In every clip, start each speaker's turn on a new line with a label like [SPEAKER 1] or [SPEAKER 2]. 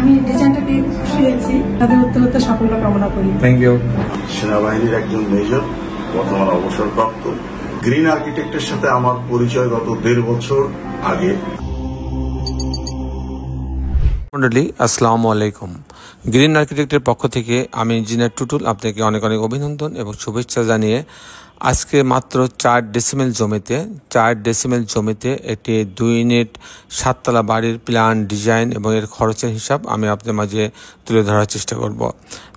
[SPEAKER 1] আমি ডিজাইনটা পেয়ে খুশি হয়েছি। তাদের উত্তরোত্তর সাফল্য কামনা করি।
[SPEAKER 2] Thank you.
[SPEAKER 3] সেনাবাহিনীর একজন মেজর, বর্তমানে অবসরপ্রাপ্ত। গ্রিন আর্কিটেক্টের সাথে আমার পরিচয় গত 1.5 বছর আগে।
[SPEAKER 2] মন্ডলী, আসসালামু আলাইকুম। গ্রিন আর্কিটেক্টের পক্ষ থেকে আমি ইঞ্জিনিয়ার টুটুল আপনাকে অনেক অনেক অভিনন্দন এবং শুভেচ্ছা জানিয়ে আজকে মাত্র 4 ডেসিমেল জমিতে একটি 2 ইউনিট 7 তলা বাড়ির প্ল্যান, ডিজাইন এবং এর খরচের হিসাব আমি আপনাদের মাঝে তুলে ধরার চেষ্টা করব।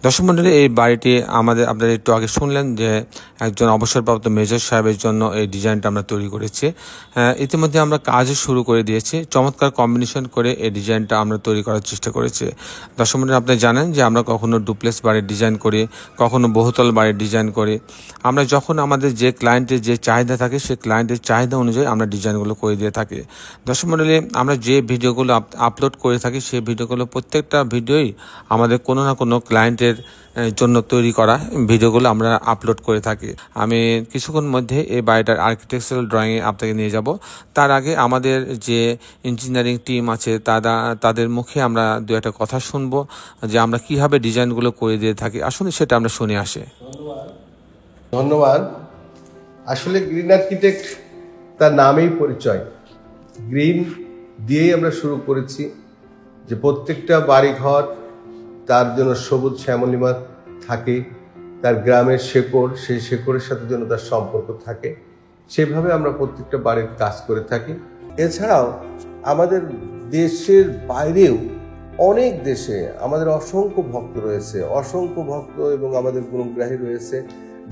[SPEAKER 2] দর্শক মণ্ডলী, এই বাড়িটি আপনারা একটু আগে শুনলেন যে একজন অবসরপ্রাপ্ত মেজর সাহেবের জন্য এই ডিজাইনটা আমরা তৈরি করেছি। ইতিমধ্যে আমরা কাজও শুরু করে দিয়েছি। চমৎকার কম্বিনেশন করে এই ডিজাইনটা আমরা তৈরি করার চেষ্টা করেছি। দর্শক মণ্ডলী, আপনি জানেন যে আমরা কখনো ডুপ্লেক্স বাড়ির ডিজাইন করি, কখনো বহুতল বাড়ির ডিজাইন করি। আমরা যখন আমাদের যে ক্লায়েন্টের যে চাহিদা থাকে সেই ক্লায়েন্টের চাহিদা অনুযায়ী আমরা ডিজাইনগুলো করে দিয়ে থাকি। দর্শক মণ্ডলী, আমরা যে ভিডিওগুলো আপলোড করে থাকি সেই ভিডিওগুলো প্রত্যেকটা ভিডিওই আমাদের কোনো না কোনো ক্লায়েন্টের জন্য তৈরি করা ভিডিওগুলো আমরা আপলোড করে থাকি। আমি কিছুক্ষণ মধ্যে এই বাড়িটার আর্কিটেকচারাল ড্রয়িংয়ে আপনাকে নিয়ে যাব। তার আগে আমাদের যে ইঞ্জিনিয়ারিং টিম আছে তাদের মুখে আমরা 2-একটা কথা শুনবো যে আমরা কিভাবে ডিজাইনগুলো করে দিয়ে থাকি। আসুন সেটা আমরা শুনে আসি।
[SPEAKER 4] ধন্যবাদ। আসলে গ্রিন আর্কিটেক্ট তার নামেই পরিচয়। গ্রিন দিয়েই আমরা শুরু করেছি যে প্রত্যেকটা বাড়িঘর তার জন্য সবুজ শ্যামলিমা থাকে, তার গ্রামের শেকড়, সেই শেকড়ের সাথে যেন তার সম্পর্ক থাকে, সেভাবে আমরা প্রত্যেকটা বাড়ির কাজ করে থাকি। এছাড়াও আমাদের দেশের বাইরেও অনেক দেশে আমাদের অসংখ্য ভক্ত রয়েছে, অসংখ্য ভক্ত এবং আমাদের গুণগ্রাহী রয়েছে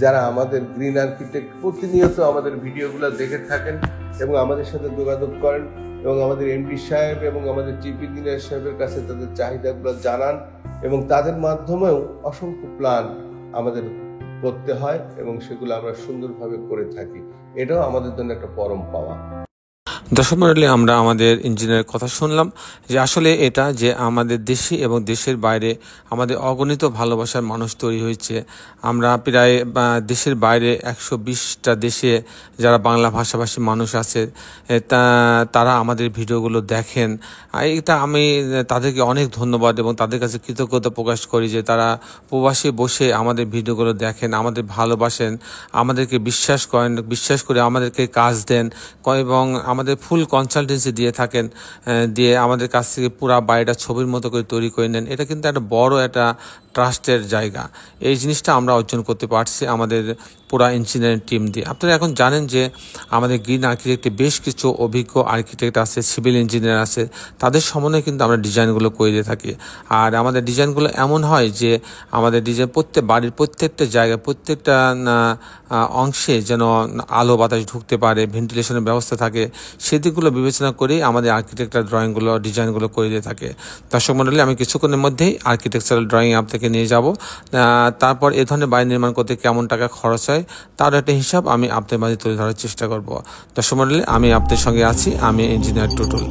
[SPEAKER 4] যারা আমাদের গ্রিন আর্কিটেক্ট প্রতিনিয়ত আমাদের ভিডিওগুলো দেখে থাকেন এবং আমাদের সাথে যোগাযোগ করেন এবং আমাদের এমডি সাহেব এবং আমাদের চিফ ইঞ্জিনিয়ার সাহেবের কাছে তাদের চাহিদাগুলো জানান এবং তাদের মাধ্যমেও অসংখ্য প্ল্যান আমাদের করতে হয় এবং সেগুলো আমরা সুন্দরভাবে করে থাকি। এটাও আমাদের জন্য একটা পরম পাওয়া।
[SPEAKER 2] দর্শক মণ্ডলী, আমরা আমাদের ইঞ্জিনিয়ারের কথা শুনলাম যে আসলে এটা যে আমাদের দেশে এবং দেশের বাইরে আমাদের অগণিত ভালোবাসার মানুষ তৈরি হয়েছে। আমরা প্রায় দেশের বাইরে 120টা দেশে যারা বাংলা ভাষাভাষী মানুষ আছে তারা আমাদের ভিডিওগুলো দেখেন। এটা আমি তাদেরকে অনেক ধন্যবাদ এবং তাদের কাছে কৃতজ্ঞতা প্রকাশ করি যে তারা প্রবাসে বসে আমাদের ভিডিওগুলো দেখেন, আমাদের ভালোবাসেন, আমাদেরকে বিশ্বাস করেন, বিশ্বাস করে আমাদেরকে কাজ দেন এবং আমাদের ফুল কনসালটেন্সি দিয়ে থাকেন, দিয়ে আমাদের কাছ থেকে পুরা বাড়িটা ছবির মতো করে তৈরি করে নেন। এটা কিন্তু একটা বড় একটা ট্রাস্টের জায়গা। এই জিনিসটা আমরা অর্জন করতে পারছি আমাদের পুরা ইঞ্জিনিয়ারিং টিম দিয়ে। আপনারা এখন জানেন যে আমাদের গ্রিন আর্কিটেক্টে বেশ কিছু অভিজ্ঞ আর্কিটেক্ট আছে, সিভিল ইঞ্জিনিয়ার আছে, তাদের সমন্বয়ে কিন্তু আমরা ডিজাইনগুলো করে দিয়ে থাকি। আর আমাদের ডিজাইনগুলো এমন হয় যে আমাদের ডিজাইন বাড়ির প্রত্যেকটা জায়গায়, প্রত্যেকটা অংশে যেন আলো বাতাস ঢুকতে পারে, ভেন্টিলেশনের ব্যবস্থা থাকে, সেদিকগুলো বিবেচনা করেই আমাদের আর্কিটেকচার ড্রয়িংগুলো, ডিজাইনগুলো করে দিয়ে থাকে। দর্শক মণ্ডলী, আমি কিছুক্ষণের মধ্যেই আর্কিটেকচারাল ড্রয়িং আপনাকে নিয়ে যাব। তারপর এ ধরনের বাড়ি নির্মাণ করতে কেমন টাকা খরচ হয় তার একটা হিসাব আমি আপনাদের মাঝে তুলে ধরার চেষ্টা করব। দর্শক মণ্ডলী, আমি আপনাদের সঙ্গে আছি, আমি ইঞ্জিনিয়ার টুটুল।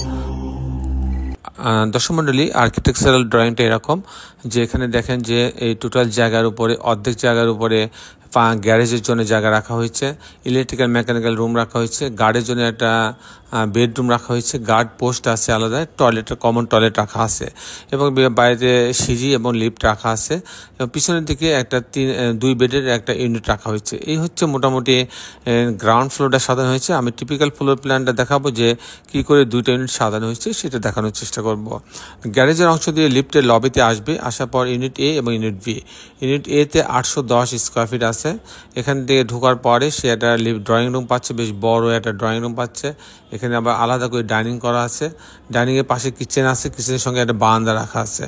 [SPEAKER 2] দর্শক মণ্ডলী, আর্কিটেকচারাল ড্রয়িংটা এরকম যে এখানে দেখেন যে এই টোটাল জায়গার উপরে অর্ধেক জায়গার উপরে গ্যারেজের জন্য জায়গা রাখা হয়েছে, ইলেকট্রিক্যাল মেকানিক্যাল রুম রাখা হয়েছে, গার্ডের জন্য একটা বেডরুম রাখা হয়েছে, গার্ড পোস্ট আছে আলাদা, টয়লেটের কমন টয়লেট রাখা আছে এবং বাইরে সিঁড়ি এবং লিফট রাখা আছে এবং পিছনের দিকে একটা 2 বেডের একটা ইউনিট রাখা হয়েছে। এই হচ্ছে মোটামুটি গ্রাউন্ড ফ্লোরটা সাজানো হয়েছে। আমি টিপিক্যাল ফ্লোর প্ল্যানটা দেখাবো যে কি করে 2টা ইউনিট সাজানো হয়েছে সেটা দেখানোর চেষ্টা করব। গ্যারেজের অংশ দিয়ে লিফটের লবিতে আসবে, আসার পর ইউনিট এ এবং ইউনিট বি। ইউনিট এ তে 810 স্কোয়ার ফিট আছে। এখান থেকে ঢোকার পরে সে একটা ড্রয়িং রুম পাচ্ছে, বেশ বড় একটা ড্রয়িং রুম পাচ্ছে। এখানে আবার আলাদা করে ডাইনিং করা আছে, ডাইনিংয়ের পাশে কিচেন আছে, কিচেনের সঙ্গে একটা বারান্দা রাখা আছে।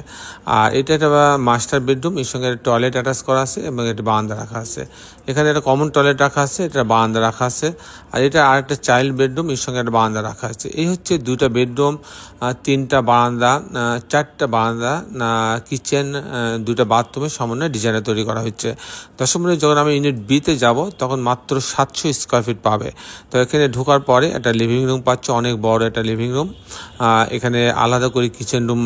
[SPEAKER 2] আর এটা একটা মাস্টার বেডরুম, এর সঙ্গে একটা টয়লেট অ্যাটাচ করা আছে এবং একটা বারান্দা রাখা আছে। এখানে একটা কমন টয়লেট রাখা আছে, এটা বারান্দা রাখা আছে। আর এটা আরেকটা চাইল্ড বেডরুম, এর সঙ্গে একটা বারান্দা রাখা আছে। এই হচ্ছে 2টা বেডরুম, 3টা বারান্দা, 4টা বারান্দা, কিচেন, 2টা বাথরুমের সমন্বয়ে ডিজাইনে তৈরি করা হচ্ছে। দর্শক মণ্ডলী, যখন আমি ইউনিট বিতে যাব তখন মাত্র 700 স্কোয়ার ফিট পাবে। তো এখানে ঢোকার পরে একটা লিভিং রুম রুম পাচ্ছ, অনেক বড় একটা লিভিং রুম। এখানে আলাদা করে কিচেন রুম,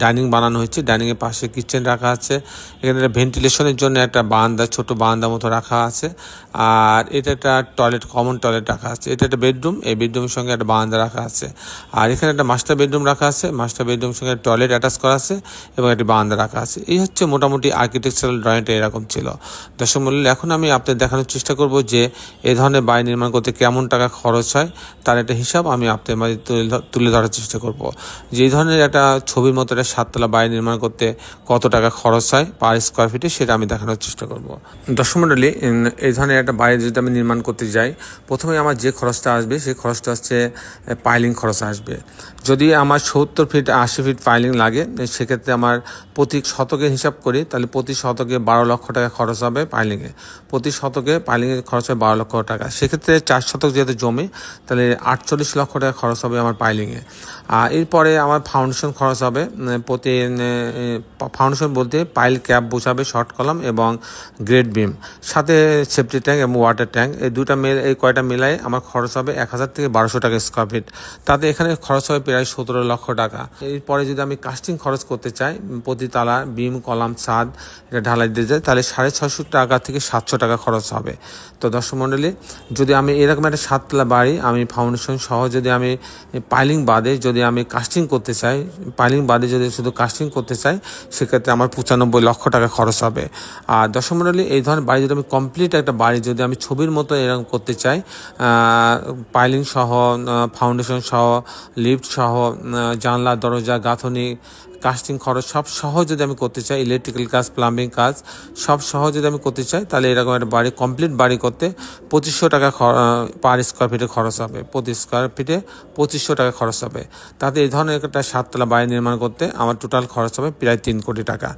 [SPEAKER 2] ডাইনিং বানানো হয়েছে। ডাইনিংয়ের পাশে কিচেন রাখা আছে। এখানে ভেন্টিলেশনের জন্য একটা বারান্দা, ছোট বারান্দা মতো রাখা আছে। আর এটা একটা টয়লেট, কমন টয়লেট রাখা আছে। এটা একটা বেডরুম, এই বেডরুমের সঙ্গে একটা বারান্দা রাখা আছে। আর এখানে একটা মাস্টার বেডরুম রাখা আছে। মাস্টার বেডরুমের সঙ্গে টয়লেট অ্যাটাচ করা আছে এবং একটি বারান্দা রাখা আছে। এই হচ্ছে মোটামুটি আর্কিটেকচারাল ড্রয়িংটা এরকম ছিল। দর্শক মণ্ডলী, এখন আমি আপনাদের দেখানোর চেষ্টা করব যে এই ধরনের বাড়ি নির্মাণ করতে কেমন টাকা খরচ হয়, তার একটা হিসাব আমি আপনাদের মাঝে তুলে ধরার চেষ্টা করব। যে এই ধরনের একটা ছবির মতো একটা 7 তলা বাড়ি নির্মাণ করতে কত টাকা খরচ হয় পার স্কোয়ার ফিটে, সেটা আমি দেখানোর চেষ্টা করব। দর্শক মণ্ডলী, এই ধরনের একটা বাড়ি যদি আমি নির্মাণ করতে যাই, প্রথমে আমার যে খরচটা আসবে সেই খরচটা হচ্ছে পাইলিং খরচ আসবে। যদি আমার 70 ফিট 80 ফিট পাইলিং লাগে, সেক্ষেত্রে আমার প্রতি শতকে হিসাব করি, তাহলে প্রতি শতকে 12 লক্ষ টাকা খরচ হবে পাইলিংয়ে। প্রতি শতকে পাইলিংয়ে খরচ হয় 12 লক্ষ টাকা। সেক্ষেত্রে 4 শতক যেহেতু জমি, তাহলে 48 লক্ষ টাকা খরচ হবে আমার পাইলিংয়ে। এরপরে আমার ফাউন্ডেশন খরচ হবে প্রতি, ফাউন্ডেশন বলতে পাইল ক্যাপ বসাবে, শর্ট কলাম এবং গ্রেড বিম, সাথে সেফটি ট্যাঙ্ক এবং ওয়াটার ট্যাঙ্ক, এই কয়টা মিলাই আমার খরচ হবে 1000 থেকে 1200 টাকা স্কোয়ার ফিট। তাতে এখানে খরচ হবে প্রায় 17 লক্ষ টাকা। এরপরে যদি আমি কাস্টিং খরচ করতে চাই, প্রতি তালা বিম, কলাম, ছাদ এটা ঢালাই দিতে যাই, তাহলে 650 টাকা থেকে 700 টাকা খরচ হবে। তো দর্শক মণ্ডলী, যদি আমি এরকম একটা 7 তলা বাড়ি আমি ফাউন্ডেশন সহ যদি আমি পাইলিং বাদে যদি আমি কাস্টিং করতে চাই, পাইলিং বাদে যদি শুধু কাস্টিং করতে চাই, সেক্ষেত্রে আমার 95 লক্ষ টাকা খরচ হবে। আর দর্শক মণ্ডলী, এই ধরনের বাড়ি যদি আমি কমপ্লিট একটা বাড়ি যদি আমি ছবির মতো এরকম করতে চাই, পাইলিং সহ, ফাউন্ডেশন সহ, লিফট সহ, জানলা, দরজা, গাঁথনি, কাস্টিং খরচ সব সহ যদি আমি করতে চাই, ইলেকট্রিক্যাল কাজ, প্লাম্বিং কাজ সব সহ যদি আমি করতে চাই, তাহলে এরকম একটা বাড়ি, কমপ্লিট বাড়ি করতে 2500 টাকা পার স্কোয়ার ফিটে খরচ হবে। প্রতি স্কোয়ার ফিটে 2500 টাকা খরচ হবে। তাতে এই ধরনের একটা 7 তলা বাড়ি নির্মাণ করতে আমার টোটাল খরচ হবে প্রায় 3 কোটি টাকা।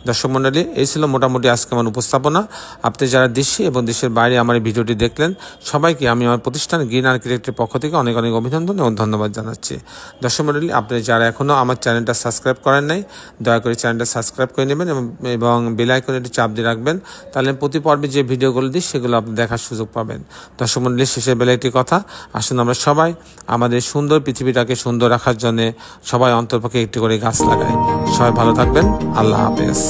[SPEAKER 2] দর্শক মণ্ডলী, এই ছিল মোটামুটি আজকে আমার উপস্থাপনা। আপনি যারা দেশে এবং দেশের বাইরে আমার এই ভিডিওটি দেখলেন, সবাইকে আমি আমার প্রতিষ্ঠান গ্রিন আর্কিটেক্টের পক্ষ থেকে অনেক অনেক অভিনন্দন এবং ধন্যবাদ জানাচ্ছি। দর্শক মণ্ডলী, আপনি যারা এখনও আমার চ্যানেলটা সাবস্ক্রাইব করেন নাই, দয়া করে চ্যানেলটা সাবস্ক্রাইব করে নেবেন এবং বেল আইকনে একটি চাপ দিয়ে রাখবেন, তাহলে প্রতি পর্বে যে ভিডিওগুলো দিই সেগুলো আপনি দেখার সুযোগ পাবেন। দর্শক মণ্ডলী, শেষের বেলা একটি কথা, আসুন আমরা সবাই আমাদের সুন্দর পৃথিবীটাকে সুন্দর রাখার জন্য সবাই অন্তরপক্ষে একটি করে গাছ লাগাই। সবাই ভালো থাকবেন। আল্লাহ হাফেজ।